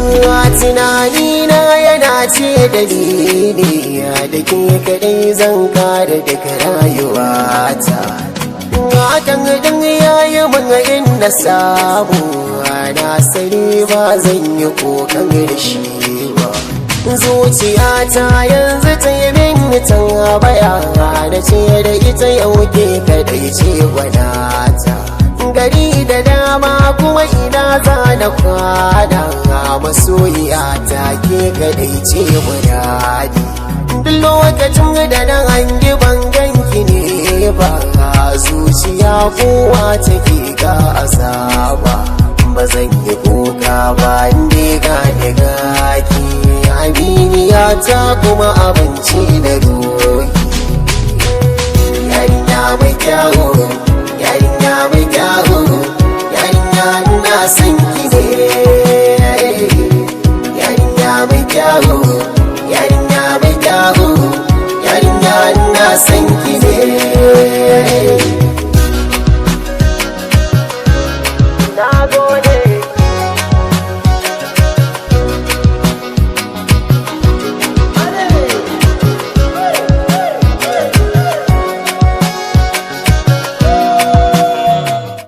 tunani na yana ce dalili da ke kadai zan kare daga rayuwata. Hakan din yayi mun inda samu na sani ba zan yi kokan da shi ba. Zuciyata yanzu ta yi min tambaya da ce da ita yau ke kadai ce gwanata. Gari da dama kuma ina za na kwana masoyiya ta ke kadai ce muradi. Duk lokacin da na hangi banganki ne ba zuciya kowa take ga azaba. Ba zan yi kuka ba inda ga gaki aminiya ta kuma abinci na roki. Yarinya mai kyawu, yarinya mai kyawu, yarinya ina son ki ne. Yarinya mai kyawu, yarinya mai kyawu, yarinya ina son ki.